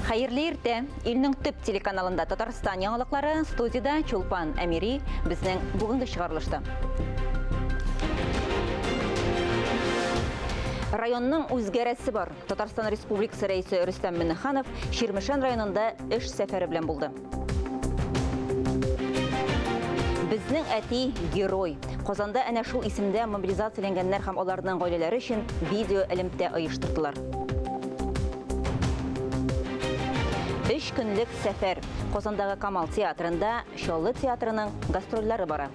Хайырлы ирте, илнең төп телеканалында Татарстан яңалыклары, студияда Чулпан Әмири безнең бүгенге чыгарылышты. Районның үзгәрәсе бар. Татарстан Республикасы рәисе Рөстәм Миңнеханов Ширмешән районында эш сәфәре белән булды. Безнең әти герой. Казанда әнә шул исемдә мобилизацияләнгәннәр һәм аларның гаиләләре өчен видео элемтә оештырдылар. 3 көнлек сәфәр. Казандагы Камал театрында Шоллы театрының гастрольләре бара.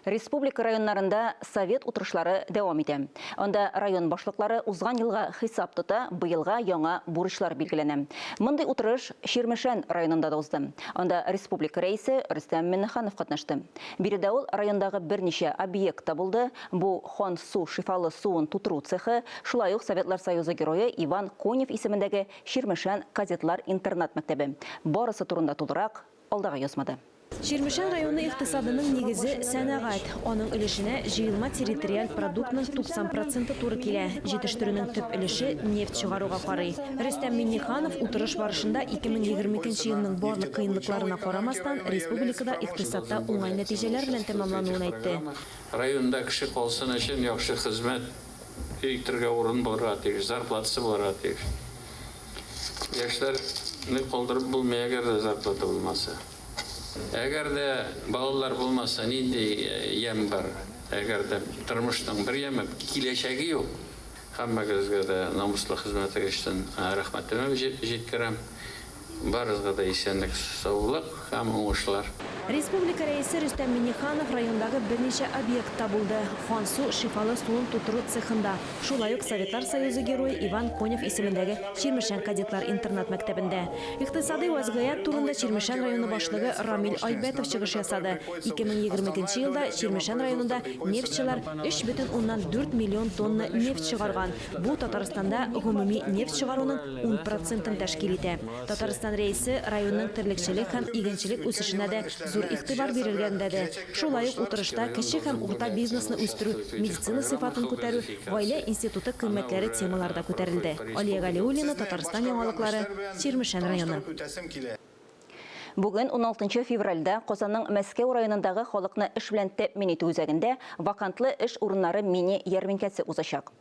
Республика районнарында совет утырышлары дәвам итә. Анда район башлыклары узган елга хисап тота, быелга яңа бурычлар билгеләнә. Мондый утырыш Ширмешән районында да узды. Анда республика рәисе Рөстәм Миңнеханов катнашты. Биредә ул райондагы берничә объектта булды. Бу Хон-су шифалы суын тутыру цехы, шулай ук Советлар Союзы герое Иван Конев исемендәге Ширмешән кадетлар интернат мәктәбе. Барысы турында тулырак алдагы язмада. Ширмешән районы иктисадының нигезе сәнәгать. Аның өлешенә җыелма территориаль продуктның 90% туры килә. Җитештерүнең төп өлеше нефть чыгаруга карый. Рөстәм Миңнеханов утырыш барышында 2022 елның барлык кыенлыкларына карамастан республикада иктисадта уңай нәтиҗәләр белән тәмамлануын әйтте. Районда кеше калсын өчен яхшы хезмәт итәргә урын булырга тиеш, зарплатасы булырга тиеш. Яшьләрне калдырып булмый, әгәр дә зарплата булмаса. Әгәр дә балалар булмаса, нинди ям бар? Әгәр дә тормышның бер яме киләчәге юк. Һәммәгезгә дә намуслы хезмәт өчен рәхмәтемне җиткерәм. Барыгызга да исәнлек, саулык һәм уңышлар. Республика рәисе Рөстәм Миңнеханов райондагы берничә объектта булды. Хон-су шифалы суын тутыру цехында. Шулай ук Советлар Союзы герое Иван Конев исемендәге Ширмешән кадетлар интернат мәктәбендә. Иктисади вазгыять турында Ширмешән районы башлыгы Рамил Айбәтов чыгыш ясады. 2022 елда Ширмешән районында нефтчылар 3,4 миллион тонна нефть чыгарган. Бу Татарстанда гомуми нефть чыгаруның 10% тәшкил итә. Татарстан рәисе районның терлекчелек һәм игенчелек үсешенә дә зур игътибар бирелгәндә дә. Шулай ук утырышта кече һәм урта бизнесны үстерү, медицина сыйфатын күтәрү, гаилә институты кыйммәтләре темаларда күтәрелде. Алия Галиуллина, Татарстан яңалыклары, Ширмешән районы. Бүген 16 февральдә Казанның Мәскәү районындагы халыкны эш белән тәэмин итү үзәгендә вакантлы эш урыннары мини ярминкәсе узачак.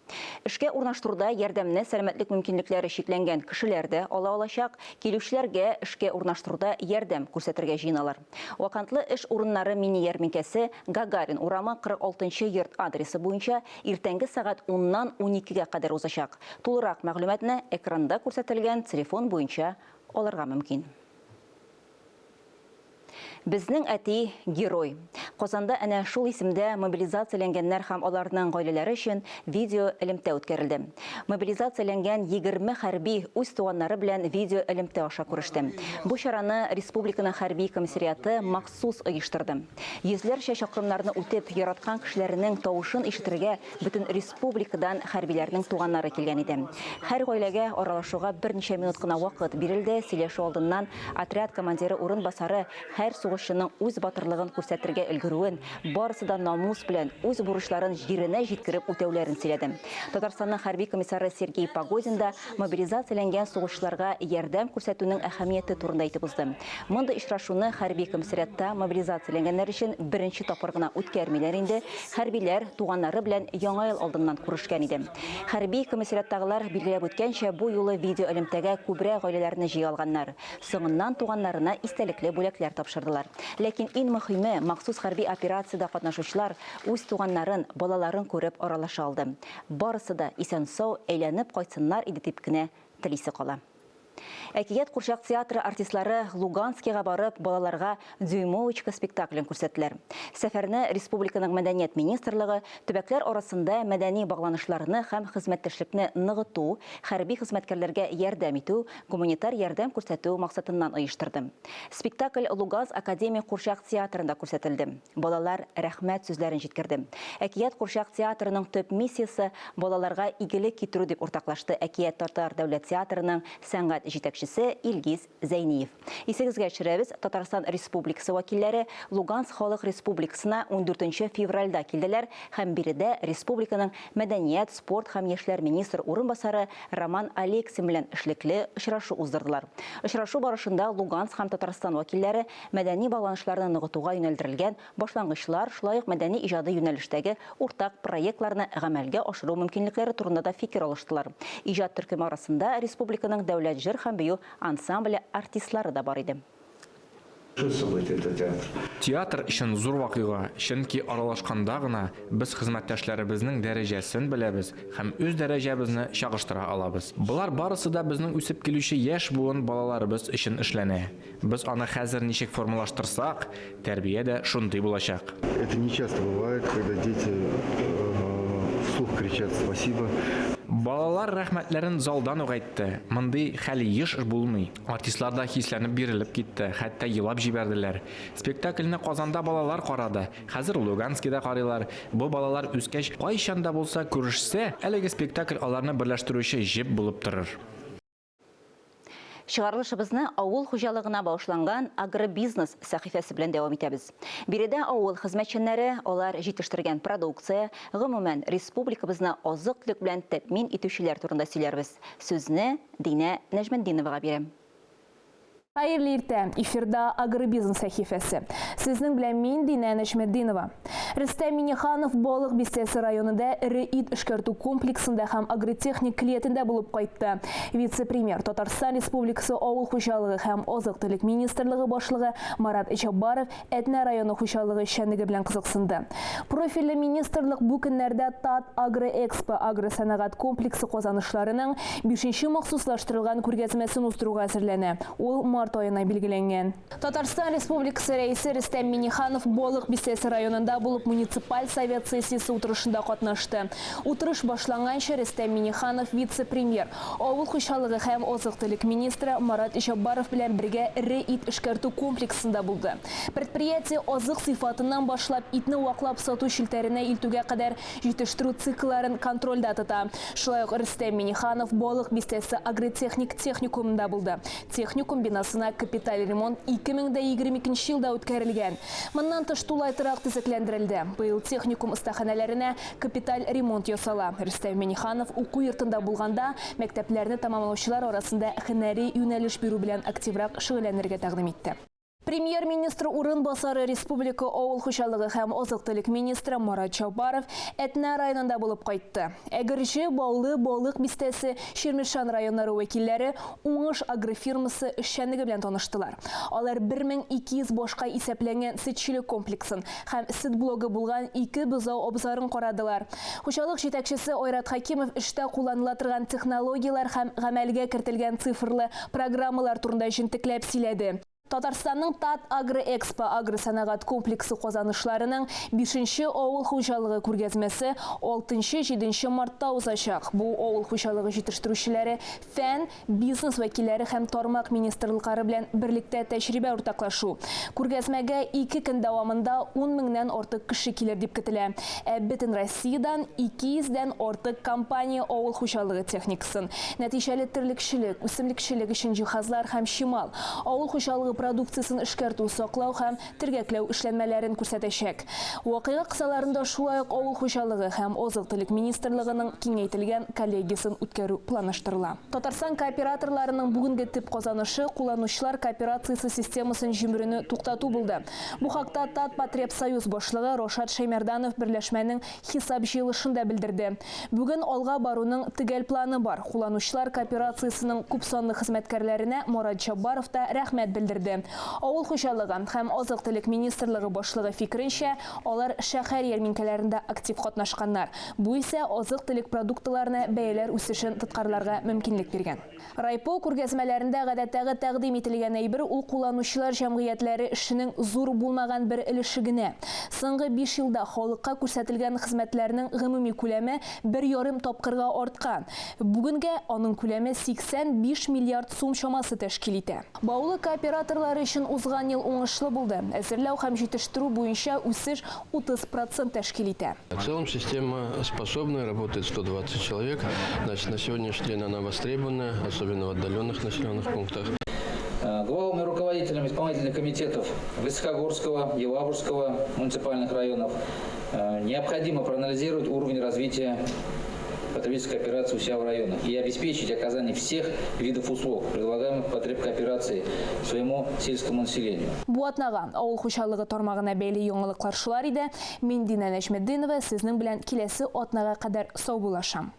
Эшкә урнаштыруда ярдәмне сәламәтлек мөмкинлекләре шикләнгән кешеләр дә ала алачак, килүчеләргә эшкә урнаштыруда ярдәм күрсәтергә җыйналар. Вакантлы эш урыннары мини ярминкәсе Гагарин урамы 46-нчы йорт адресы буенча иртәнге сәгать 10-нан 12-гә кадәр узачак. Тулырак мәгълүматны экранда күрсәтелгән телефон буенча алырга мөмкин. Безнең әти герой. Казанда әнә шул исемдә мобилизацияләнгәннәр һәм аларның гаиләләре өчен видео элемтә үткәрелде. Мобилизацияләнгән 20 хәрби үз туганнары белән видео элемтә аша күреште. Бу чараны республиканың хәрби комиссариаты махсус оештырды. Йөзләрчә чакрымнарны үтеп яраткан кешеләрнең тавышын ишетергә бөтен республикадан хәрбиләрнең туганнары килгән иде. Һәр гаиләгә аралашуга берничә минут кына вакыт бирелде. Сөйләшү алдыннан отряд командиры урынбасары һәр сугышчының үз батырлыгын күрсәтергә өлгерүен, барысы да намус белән үз бурычларын җиренә җиткереп үтәүләрен сөйләде. Татарстанның хәрби комиссары Сергей Погодин да мобилизацияләнгән сугышчыларга ярдәм күрсәтүнең әһәмияте турында әйтеп узды. Мондый очрашуны хәрби комиссариатта мобилизацияләнгәннәр өчен беренче тапкыр гына үткәрмиләр инде. Хәрбиләр туганнары белән яңа ел алдыннан күрешкән иде. Хәрби комиссариаттагылар билгеләп үткәнчә, бу юлы видео элемтәгә күбрәк гаиләләрне җыйгалганнар. Соңыннан туганнарына истәлекле бүләкләр тапшырдылар. Ләкин иң мөһиме, махсус хәрби операциядә катнашучылар үз туганнарын, балаларын күреп аралаша алды. Барысы да исән-сау әйләнеп кайтсыннар иде дип кенә телисе кала. Әкият Курчак театры артистлары Луганскига барып, балаларга Дюймовочка спектаклен күрсәттеләр. Сәфәрне республиканың мәдәният министрлыгы төбәкләр арасында мәдәни багланышларны һәм хезмәттәшлекне ныгыту, хәрби хезмәткәрләргә ярдәм итү, гуманитар ярдәм күрсәтү максатыннан оештырды. Спектакль Луганск академия Курчак театрында күрсәтелде. Балалар рәхмәт сүзләрен җиткерде. Әкият Курчак театрының төп миссиясе балаларга игелек китерү дип уртаклашты Әкият Татар дәүләт театрының сәнгать җитәкчесе Илгиз Зәйниев. Исегезгә төшерәбез, Татарстан Республикасы вәкилләре Луганск Халык Республикасына 14 февральдә килделәр һәм биредә республиканың мәдәният, спорт һәм яшьләр министр урынбасары Роман Алексин белән эшлекле очрашу уздырдылар. Очрашу барышында Луганск һәм Татарстан вәкилләре мәдәни багланышларны ныгытуга юнәлдерелгән башлангычлар, шулай ук мәдәни иҗади юнәлештәге уртак проектларны гамәлгә ашыру мөмкинлекләре турында да фикер алыштылар. Иҗат төркеме арасында республиканың дәүләт җыр һәм бию ансамбле артистлары да бар иде. Театр өчен зур вакыйга, чөнки аралашканда гына без хезмәттәшләребезнең дәрәҗәсен беләбез һәм үз дәрәҗәбезне чагыштыра алабыз. Булар барысы да безнең үсеп килүче яшь буын балаларыбыз өчен эшләнә. Без аны хәзер ничек формалаштырсак, тәрбия дә шундый булачак. Это не часто бывает, когда дети вслух кричат «спасибо». Балалар рәхмәтләрен залдан ук әйтте. Мондый хәл еш булмый. Артистлар да хисләнеп бирелеп китте, хәтта елап җибәрделәр. Спектакльне Казанда балалар карады. Хәзер Луганскида карыйлар. Бу балалар үскәч кайчан да булса күрешсә, әлеге спектакль аларны берләштерүче җеп булып торыр. Чыгарылышыбызны авыл хуҗалыгына багышланган агробизнес сәхифәсе белән дәвам итәбез. Биредә авыл хезмәтчәннәре, алар җитештергән продукция, гомумән республикабызны азык-төлек белән тәэмин итүчеләр турында сөйләрбез. Сүзне Динә Нәҗмәддиновага бирәм. Хәерле иртә, эфирда агробизнес сәхифәсе. Сезнең белән мин Динә Нәҗмәддинова. Рөстәм Миңнеханов Балык Бистәсе районында ире ит эшкәртү комплексында һәм агротехник клиентында булып кайтты. Вице-премьер Татарстан Республикасы авыл хуҗалыгы һәм азык-төлек министрлыгы башлыгы Марат Җаббаров Әтнә районы хуҗалыгы эшчәнлеге белән кызыксынды. Профильле министрлык бу көннәрдә Тат Агроэкспо агросәнәгать комплексы казанышларының 5нче махсуслаштырылган күргәзмәсен уздыруга әзерләнә. Ул март айына билгеләнгән. Татарстан Республикасы рәисе Рөстәм Миңнеханов Балык Бистәсе районында булып муниципаль совет сессиясе утырышында катнашты. Утырыш башланганча Рөстәм Миңнеханов вице-премьер, авыл хуҗалыгы һәм азык-төлек министры Марат Җаббаров белән бергә ире ит эшкәртү комплексында булды. Предприятие азык сыйфатыннан башлап итне ваклап сату шелтәренә илтүгә кадәр җитештерү циклларын контрольдә тота. Шулай ук Рөстәм Миңнеханов Балык Бистәсе агротехник техникумында булды. Техникум бинасына капиталь ремонт 2022 елда үткәрелгән. Моннан тыш тулайтырак төзекләндерелде. Быел техникум остаханәләренә капиталь ремонт ясала. Рөстәм Миңнеханов уку йортында булганда мәктәпләрне тәмамлаучылар арасында һөнәри юнәлеш бирү белән активрак шөгыльләнергә тәкъдим итте. Премьер-министр урынбасары республика авыл хуҗалыгы һәм азык-төлек министры Марат Җаббаров Әтнә районында булып кайтты. Әгерҗе, Баулы, Балык Бистәсе, Ширмешан районнары вәкилләре уңыш агрофирмасы эшчәнлеге белән таныштылар. Алар 1200 башка исәпләнгән сөтчелек комплексын һәм сөт блогы булган 2 бозау абзарын карадылар. Хуҗалык җитәкчесе Айрат Хакимов эштә кулланыла торган технологиялар һәм гамәлгә кертелгән цифрлы программалар турында җентекләп сөйләде. Татарстанның Тат Агроэкспо агросәнәгать комплексы казанышларының 5нче авыл хуҗалыгы күргәзмәсе 6-7 мартта узачак. Бу авыл хуҗалыгы җитештерүчеләре, фән, бизнес вәкилләре һәм тармак министрлыклары белән берлектә тәҗрибә уртаклашу. Күргәзмәгә 2 көн дәвамында 10 меңнән артык кеше килер дип көтелә. Бөтен Россиядән 200дән артык компания авыл хуҗалыгы техникасын, нәтиҗәле терлекчелек, үсемлекчелек өчен җиһазлар һәм чимал, авыл хуҗалыгы продукциясын эшкәртү, саклау һәм тергәкләү эшләнмәләрен күрсәтәчәк. Вакыйга кысаларында шулай ук авыл хуҗалыгы һәм азык-төлек министрлыгының киңәйтелгән коллегиясын үткәрү планлаштырыла. Татарстан кооператорларының бүгенге төп казанышы кулланучылар кооперациясе системасын җимерүне туктату булды. Бу хакта Татпотребсоюз башлыгы Рошат Шәймәрданов берләшмәнең хисап җыелышында белдерде. Бүген алга баруның төгәл планы бар. Кулланучылар кооперациясының күпсанлы хезмәткәрләренә Марат Җаббаров та рәхмәт белдерде. Авыл хуҗалыгы һәм азык-төлек министрлыгы башлыгы фикеренчә, алар шәһәр ярминкәләрендә актив катнашканнар. Бу исә азык-төлек продуктларына бәяләр үсешен тоткарларга мөмкинлек биргән. Райпо күргәзмәләрендә гадәттәге тәкъдим ителгән әйбер ул кулланучылар җәмгыятьләре эшенең зур булмаган бер өлеше генә. Соңгы 5 елда халыкка күрсәтелгән хезмәтләрнең гомуми күләме 1,5 тапкырга арткан. Бүгенгә аның күләме 85 миллиард сум чамасы тәшкил итә. Баулы кооператор инвесторлары өчен узган ел уңышлы булды. Әзерләү һәм җитештерү буенча үсеш 30% тәшкил итә. В целом система способная, работает 120 человек. Значит, на сегодняшний день она востребована, особенно в отдаленных населенных пунктах. Главами руководителям исполнительных комитетов Высокогорского, Елабужского муниципальных районов необходимо проанализировать уровень развития потребительской кооперации у себя в районах и обеспечить оказание всех видов услуг, предлагаемых потреб кооперации своему сельскому населению. Бу атнага авыл хуҗалыгы тармагына бәйле яңалыклар шулар иде. Мин Динә Нәҗметдинова сезнең белән киләсе атнага кадәр сау булашам.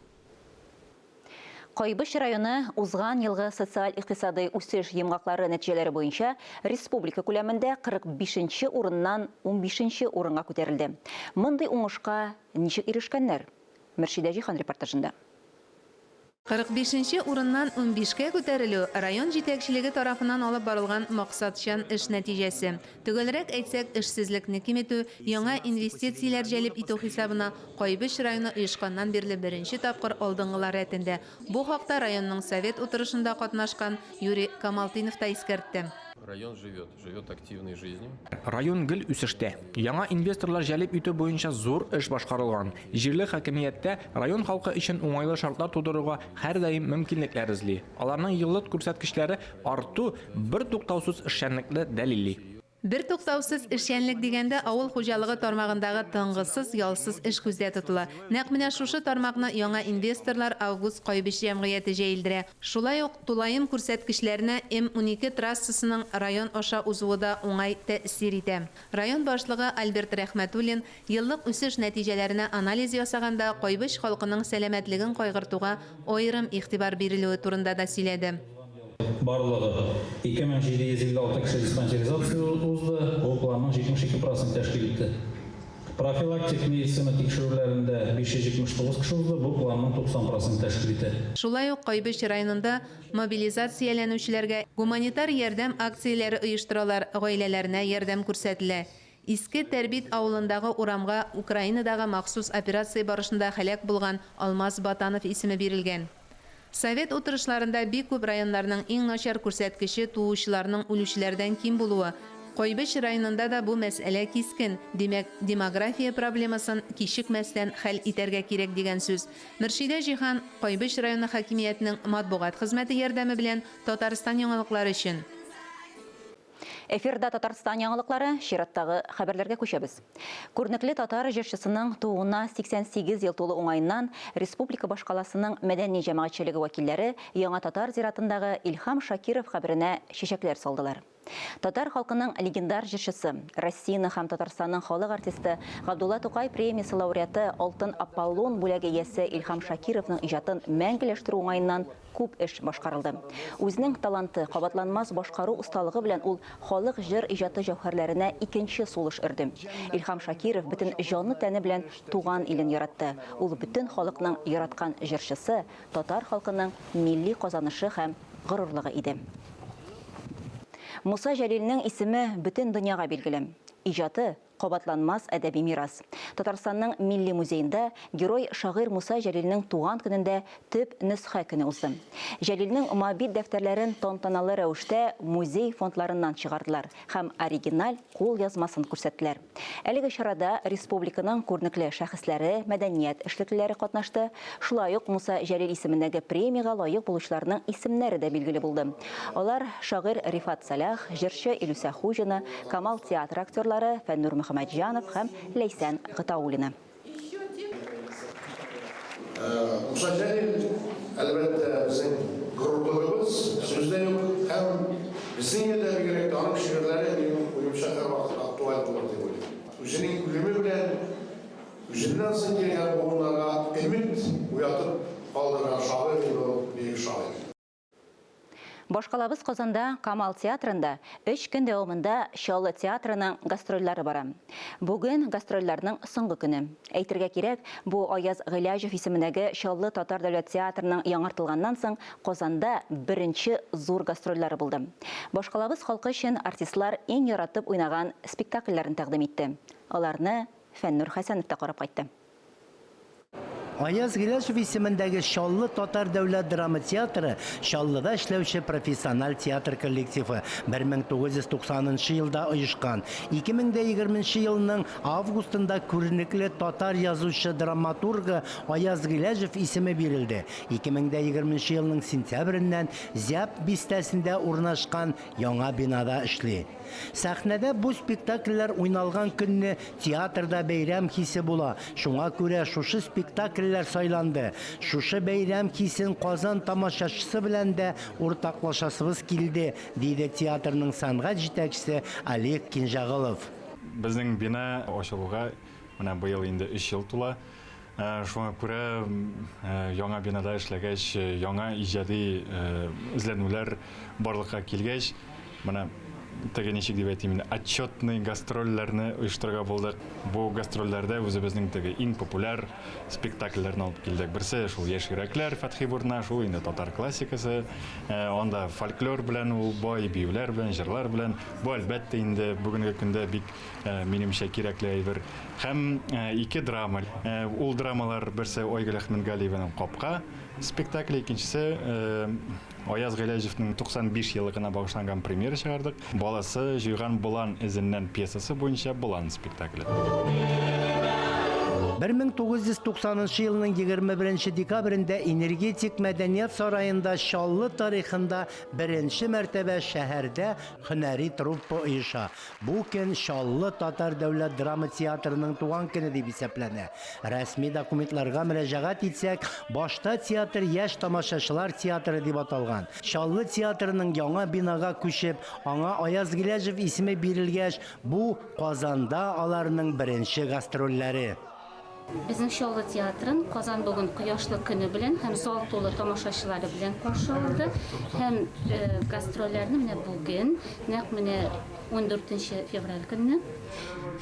Кайбыш районы узган елгы социаль-икътисади үсеш йомгаклары нәтиҗәләре буенча республика күләмендә 45-нче урыннан 15-нче урынга күтәрелде. Мондый уңышка ничек ирешкәннәр? Мөршидә Җихан репортажында. 45-нче урыннан 15-кә күтәрелү район җитәкчелеге тарафыннан алып барылган максатчан эш нәтиҗәсе. Төгәлрәк әйтсәк, эшсезлекне киметү, яңа инвестицияләр җәлеп итү хисабына Кайбыш районы оешканнан бирле беренче тапкыр алдынгылар рәтендә. Бу хакта районның совет утырышында катнашкан Юрий Камалтинов та искәртте. Район живет активной жизнью. Район гел үсештә. Яңа инвесторлар җәлеп итү буенча зур эш башкарылган. Җирле хакимияттә район халкы өчен уңайлы шартлар тудыруга һәрдаим мөмкинлекләр эзли. Аларның еллык күрсәткечләре арту бер туктаусыз эшчәнлекне дәлилли. Бер туктаусыз эшчәнлек дигәндә авыл хуҗалыгы тармагындагы тынгысыз, ялсыз эш күздә тотыла. Нәкъ менә шушы тармакны яңа инвесторлар Август Кайбыш җәмгыяте җәелдерә. Шулай ук тулаем күрсәткечләренә М12 трассасының район аша узуы да уңай тәэсир итә. Район башлыгы Альберт Рәхмәтуллин еллык үсеш нәтиҗәләренә анализ ясаганда Кайбыш халкының сәламәтлеген кайгыртуга аерым игътибар бирелүе турында да сөйләде. Барлығы 2756 кеше диспансеризация узды, бұл планның 72% тәшкил итте. Профилактик медицина тикшерүләрендә 579 кеше узды, бұл планның 90% тәшкил итте. Шулай ук Кайбыш районында мобилизацияләнүчеләргә гуманитар ярдәм акцияләре оештыралар, гаиләләренә ярдәм күрсәтелә. Иске Тәрбит авылындагы урамга Украинадагы махсус операция барышында һәлак булган Алмаз Батанов исеме бирелгән. Совет утырышларында бик күп районнарның иң начар күрсәткече туучыларның үлүчеләрдән ким булуы. Кайбыш районында да бу мәсьәлә кискен, димәк, демография проблемасын кичекмәстән хәл итәргә кирәк дигән сүз. Мөршидә Җихан, Кайбыш районы хакимиятенең матбугат хезмәте ярдәме белән Татарстан яңалыклары өчен. Эфирда Татарстан яңалыклары, чираттагы хәбәрләргә күчәбез. Күрнекле татар җырчысының тууына 88 ел тулы уңайыннан республика башкаласының мәдәни җәмәгатьчелеге вәкилләре Яңа Татар зиратындагы Илһам Шакиров каберенә чәчәкләр салдылар. Татар халкының легендар җырчысы, Россияның һәм Татарстанның халык артисты Габдулла Тукай премиясе лауреаты Алтын Аполлон бүләге иясе Илһам Шакировның иҗатын мәңгеләштерү уңайыннан күп эш башкарылды. Үзенең таланты, кабатланмас башкару усталыгы белән ул халык җыр иҗаты җәүһәрләренә икенче сулыш өрде. Илһам Шакиров бөтен җаны тәне белән туган илен яратты. Ул бөтен халыкның яраткан җырчысы, татар халкының милли казанышы һәм горурлыгы иде. Муса Җәлилнең исеме бөтен дөньяга билгеле. Иҗаты кабатланмас әдәби мирас. Татарстанның милли музейында герой шагыйрь Муса Җәлилнең туган көнендә төп нөсхә көне узды. Җәлилнең мобиль дәфтәрләрен тантаналы рәвештә музей фондларыннан чыгардылар һәм оригиналь кул язмасын күрсәттеләр. Әлеге чарада республиканың күрнекле шәхесләре, мәдәният эшлеклеләре катнашты. Шулай ук Муса Җәлил исемендәге премиягә лаек булучыларның исемнәре дә билгеле булды. Алар шагыйрь Рифат Салах, җырчы Илүсә Хуҗина, Камал театр актерлары Фәннур Мөхәммәтҗанов һәм Ләйсән Гытаулина. Муса Җәлил, әлбәттә, безнең горурлыгыбыз, сүздән юк, һәм безнең елдә бигрәк танык шигырьләре уйымча һәр вакыт актуаль булыр дип уйлыйм. Үзенең үлеме белән үзеннән соң килгән буыннарга өмет уятып калдырган шагыйрь бик шагыйрь. Башкалабыз Казанда Камал театрында 3 көн дәвамында Чаллы театрының гастрольләре бара. Бүген гастрольләрнең соңгы көне. Әйтергә кирәк, бу Аяз Гыйләҗев исемендәге Чаллы татар дәүләт театрының яңартылганнан соң Казанда беренче зур гастрольләре булды. Башкалабыз халкы өчен артистлар иң яратып уйнаган спектакльләрен тәкъдим итте. Аларны Фәннур Хәсәнов та карап кайтты. Аяз Гиләшев исемендәге Шаллы татар дәүләт драма театры Шаллыда эшләүче профессиональ театр коллективы 1990 елда оешкан. 2020 елның августында күренекле татар язучы драматургы Аяз Гиләшев исеме бирелде. 2020 елның сентябреннән Зяб бистәсендә урнашкан яңа бинада эшли. Сәхнәдә бу спектакльләр уйналган көнне театрда бәйрәм хисе була. Шуңа күрә шушы спектакльләр сайланды. Шушы бәйрәм хисен Казан тамашачысы белән дә уртаклашасыбыз килде, диде театрның сәнгать җитәкчесе Олег Кинжагылов. Безнең бина ачылуга менә быел инде 3 ел тула. Шуңа күрә яңа бинада эшләгәч, яңа иҗади эзләнүләр барлыкка килгәч, менә теге ничек дип әйтим, отчетный гастрольләрне оештырырга булдык. Бу гастрольләрдә үзебезнең теге иң популяр спектакльләрне алып килдек. Берсе шул яшь йөрәкләр Фәтхи Бурна, шул инде татар классикасы, анда фольклор белән, ул бай биюләр белән, җырлар белән. Бу әлбәттә инде бүгенге көндә бик минемчә кирәкле әйбер. Һәм ике драма. Ул драмалар берсе Ойгөл Әхмәтгалиеваның Капка спектакле, икенчесе Аяз Гиләшевнең 95 еллыгына багышланган премьера чыгардык. Баласы җыйган Болан эзеннән пьесасы буенча Болан спектакле. 1990 елның 21 декабрендә энергетик мәдәният сараенда Шаллы тарихында беренче мәртәбә шәһәрдә һөнәри труппа оеша. Бу көн Шаллы татар дәүләт драма театрының туган көне дип исәпләнә. Рәсми документларга мөрәҗәгать итсәк, башта театр яшь тамашачылар театры дип аталган. Шаллы театрының яңа бинага күчеп, аңа Аяз Гиләшев исеме бирелгәч, бу Казанда аларның беренче гастрольләре. Безнең Шаллы театрын Казан бүген кояшлы көне белән һәм зал тулы тамашачылары белән каршы алды. Һәм гастрольләрне менә бүген, нәкъ менә 14 февраль көнне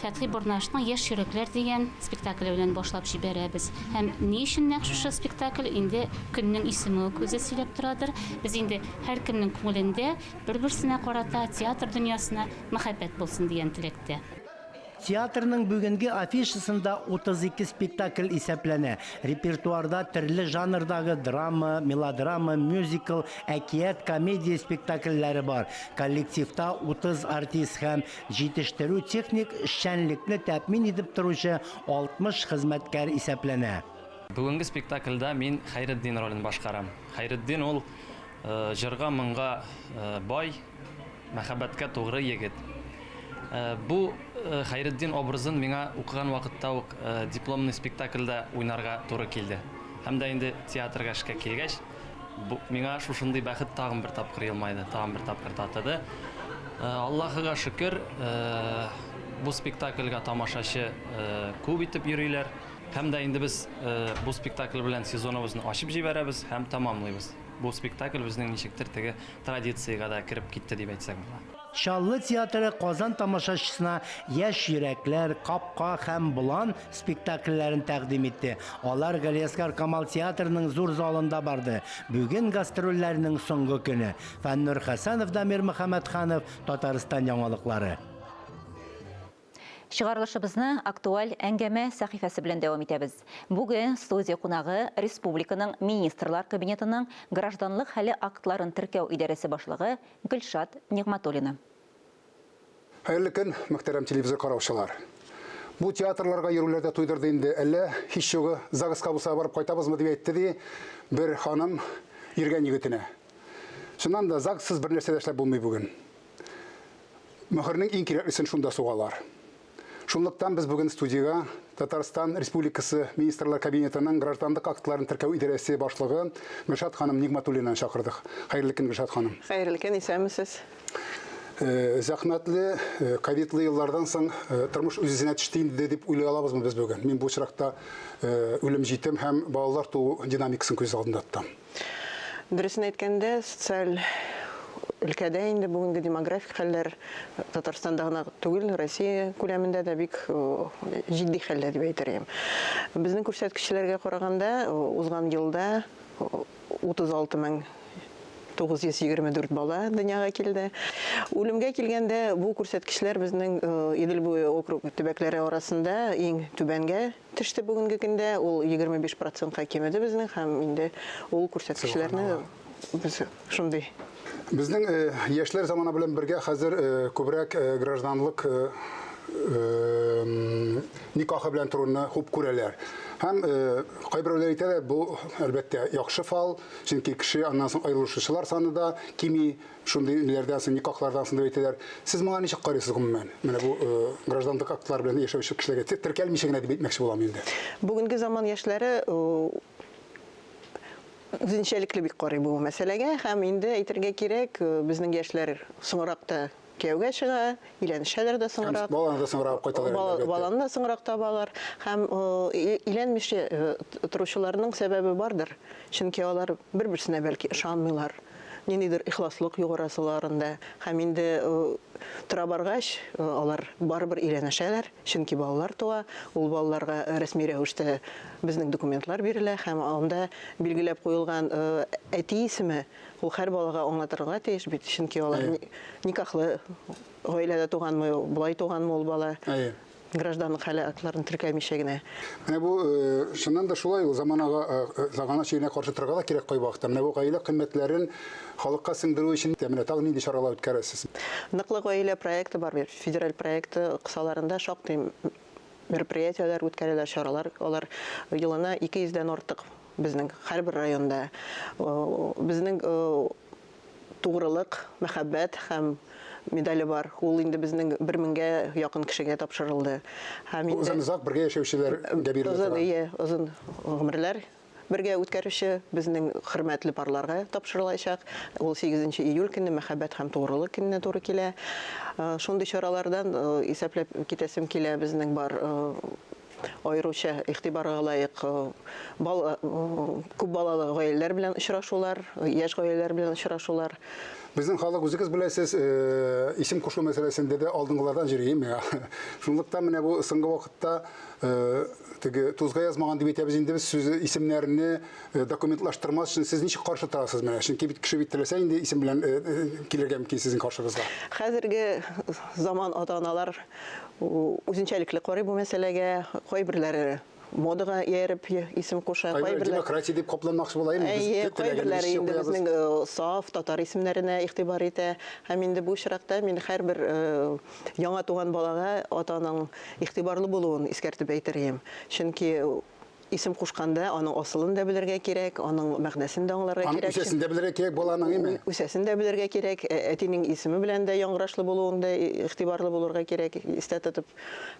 Фәтхи Бурнашның Яшь йөрәкләр дигән спектакль белән башлап җибәрәбез. Һәм ни өчен нәкъ шушы спектакль инде көннең исеме үзе сөйләп торадыр. Без инде һәр кемнең күңелендә бер-берсенә карата театр дөньясына мәхәббәт булсын дигән теләктә. Театрның бүгенге афишасында 32 спектакль исәпләнә. Репертуарда төрле жанрдагы драма, мелодрама, мюзикл, әкият, комедия спектакльләре бар. Коллективта 30 артист һәм җитештерү техник эшчәнлекне тәэмин итеп торучы 60 хезмәткәр исәпләнә. Бүгенге спектакльдә мин Хайретдин ролен башкарам. Хайретдин ул җырга моңга бай, мәхәббәткә тугры егет. Бу Хайретдин образын миңа укыган вакытта ук дипломный спектакльдә уйнарга туры килде. Һәм дә инде театрга эшкә килгәч, миңа шушындый бәхет тагын бер тапкыр елмайды, тагын бер тапкыр татыды. Аллаһыга шөкер, бу спектакльгә тамашачы күп итеп йөриләр. Һәм дә инде без бу спектакль белән сезоныбызны ачып җибәрәбез һәм тәмамлыйбыз. Бу спектакль безнең ничектер теге традициягә да кирип китте дип әйтсәк була. Шаллы театры Казан тамашачысына Яшь йөрәкләр, Капка һәм Болан спектакльләрен тәкъдим итте. Алар Галиәскар Камал театрының зур залында барды. Бүген гастрольләрнең соңгы көне. Фәннур Хәсәнов, Дамир Мөхәммәтханов, Татарстан яңалыклары. Чыгарылышыбызны актуаль әңгәмә сәхифәсе белән дәвам итәбез. Бүген студия кунагы Республиканың Министрлар кабинетының гражданлык хәле актларын теркәү идарәсе башлыгы Гөлшат Нигъматуллина. Хәерле көн, мөхтәрәм телевизор караучылар. Бу театрларга йөрүләрдә туйдырды инде, әллә һич югы ЗАГСка булса барып кайтабызмы дип әйтте ди бер ханым йөргән егетенә. Шуннан да ЗАГСсыз бер нәрсә эшләп булмый бүген. Мөхәрнең иң кирәклесен шунда сугалар. Шунлыктан без бүген студияга Татарстан Республикасы Министрлар кабинетының гражданлык актларын теркәү идарәсе башлыгы Гөлшат ханым Нигъматуллинаны чакырдык. Хәерле көн, Гөлшат ханым. Хәерле көн, исәнмесез? Зәхмәтле, ковидлы еллардан соң тормыш үзенә төште инде дип уйлый алабызмы без бүген? Мин бу чиракта үлем җитем һәм балалар туу динамикасын күз алдында тоттым. Дөресен әйткәндә, социаль өлкәдә инде бүгенге демографик хәлләр Татарстанда гына түгел, Россия күләмендә дә бик җитди хәлләр дип әйтергә. Безнең күрсәткечләргә караганда, узган елда 36 мең 924 бала дөньяга килде. Үлемгә килгәндә бу күрсәткечләр безнең Идел буе округ төбәкләре арасында иң түбәнгә төште бүгенге көндә. Ул 25%-ка кимеде безнең һәм инде ул күрсәткечләрне без шундый. Безнең яшьләр заманы белән бергә хәзер күбрәк гражданлык никахы белән торуны хуп күрәләр. Һәм кайберләр әйтәләр, бу әлбәттә яхшы фал, чөнки кеше аннан соң аерылышучылар саны да кими, шундый ниләрдән соң никахлардан соң дип әйтәләр. Сез моңа ничек карыйсыз гомумән? Менә бу гражданлык актлары белән яшәүче кешеләргә теркәлмичә генә дип әйтмәкче булам инде. Бүгенге заман яшьләре үзенчәлекле бик карый бу мәсьәләгә һәм инде әйтергә кирәк, безнең яшьләр соңракта кияүгә чыга, өйләнешәләр дә соңрак. Баланы да соңрак кайталар. Баланы да соңрак табалар. Һәм өйләнмичә торучыларның сәбәбе бардыр. Чөнки алар бер-берсенә бәлки ышанмыйлар. Ниндидер ихласлык югарасыларында. Һәм инде тора баргач, алар барыбер өйләнешәләр, чөнки балалар туа. Ул балаларга рәсми рәвештә безнең документлар бирелә һәм анда билгеләп куелган әти исеме ул һәр балага аңлатырга тиеш бит, чөнки алар никахлы гаиләдә туганмы, булай туганмы ул бала. Гражданлык хәлатларын теркәмичә генә. Менә бу шуннан да шулай, ул замана чигенә каршы торырга да кирәк кай вакытта. Менә бу гаилә кыйммәтләрен халыкка сеңдерү өчен менә тагын нинди чаралар үткәрәсез? Ныклы гаилә проекты бар, федераль проекты кысаларында шактый мероприятияләр үткәрелә, чаралар. Алар елына 200-дән артык безнең һәрбер районда. Безнең тугрылык, мәхәббәт һәм медале бар. Ул инде безнең 1000-гә якын кешегә тапшырылды. Һәм инде Узак бергә яшәүчеләргә бирелә. Озын гомерләр бергә үткәрүче безнең хөрмәтле парларга тапшырылачак. Ул 8 июль көнне мәхәббәт һәм тугрылык көненә туры килә. Шундый чаралардан исәпләп китәсем килә, безнең бар аеруча игътибарга лаек күп балалы гаиләләр белән очрашулар, яшь гаиләләр белән очрашулар. Безнең халык үзегез беләсез, исем кушу мәсьәләсендә дә алдынгылардан җиргәме. Шунлыктан менә бу соңгы вакытта теге тузга язмаган дип әйтәбез инде, без сүз исемнәрне документлаштырмас өчен сез ничек каршы торасыз менә? Чөнки бит кеше бит теләсә инде исем белән килергә мөмкин сезнең каршыгызга. Хәзерге заман ата-аналар үзенчәлекле карый бу мәсьәләгә, кайберләре модага ярып исем куша, кайберләре демократия дип капланмакчы була инде. Кайберләре инде безнең саф татар исемнәренә игътибар итә. Һәм инде бу чиракта мин һәрбер яңа туган балага ата-ананың игътибарлы булуын искәртеп әйтергәм. Чөнки исем кушканда аның асылын да белергә кирәк, аның мәгънәсен дә аңларга кирәк. Үсәсен дә белергә кирәк баланың, име? Үсәсен дә белергә кирәк, әтинең исеме белән дә яңгырашлы булуында игътибарлы булырга кирәк, истә тотып.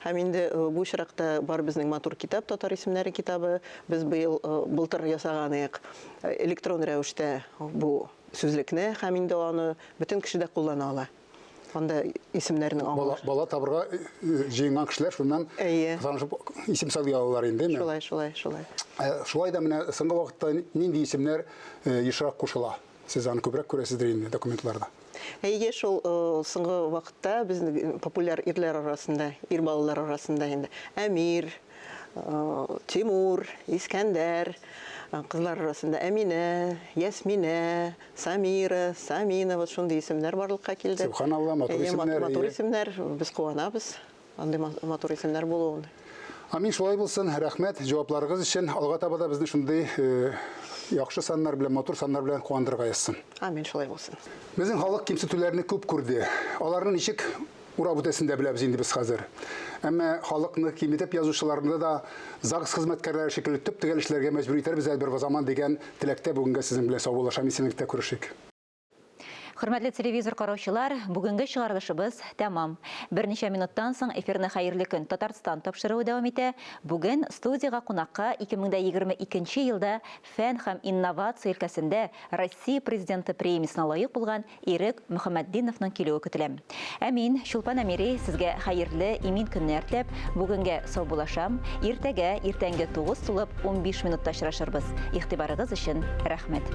Һәм инде бу чиракта бар безнең матур китап, татар исемнәре китабы. Без былтыр ясаганык электрон рәвештә бу сүзлекне, һәм инде аны бөтен кеше дә куллана ала. Анда исемнәрнең аңлаш. Бала табырга җыенган кешеләр шуннан танышып исем салый алалар инде. Шулай. Шулай да менә соңгы вакытта нинди исемнәр ешрак кушыла? Сез аны күбрәк күрәсездер инде документларда. Шул соңгы вакытта безнең популяр ирләр арасында, ир балалар арасында инде Әмир, Тимур, Искәндәр, кызлар арасында Әминә, Ясминә, Самира, Самина, вот шундый исемнәр барлыкка килде. Субханалла, матур исемнәр. Матур исемнәр, без куанабыз. Андый матур исемнәр булуын. Амин, шулай булсын. Рәхмәт җавапларыгыз өчен. Алга таба да безне шундый яхшы саннар белән, матур саннар белән куандырырга язсын. Амин, шулай булсын. Безнең халык кимсетүләрне күп күрде. Аларны ничек урап үтәсендә беләбез инде без хәзер. Әмма халыкны кимитеп язучыларны да ЗАГС хезмәткәрләре шикелле төп төгәлешләргә мәҗбүр итәрбез бер заман дигән теләктә бүгенгә сезнең белән саубуллашам, исемлектә күрешик. Хөрмәтле телевизор караучылар, бүгенге чыгарылышыбыз тәмам. Берничә минуттан соң эфирне хәерле көн Татарстан тапшыруы дәвам итә. Бүген студиягә кунакка 2022 елда фән һәм инновация өлкәсендә Россия президенты премиясенә лаек булган Ирек Мөхәммәтдиновның килүе көтелә. Мин Чулпан Әмири сезгә хәерле имин көннәр теләп, бүгенгә саубуллашам. Иртәгә 9 тулып 15 минутта очрашырбыз. Игътибарыгыз өчен рәхмәт.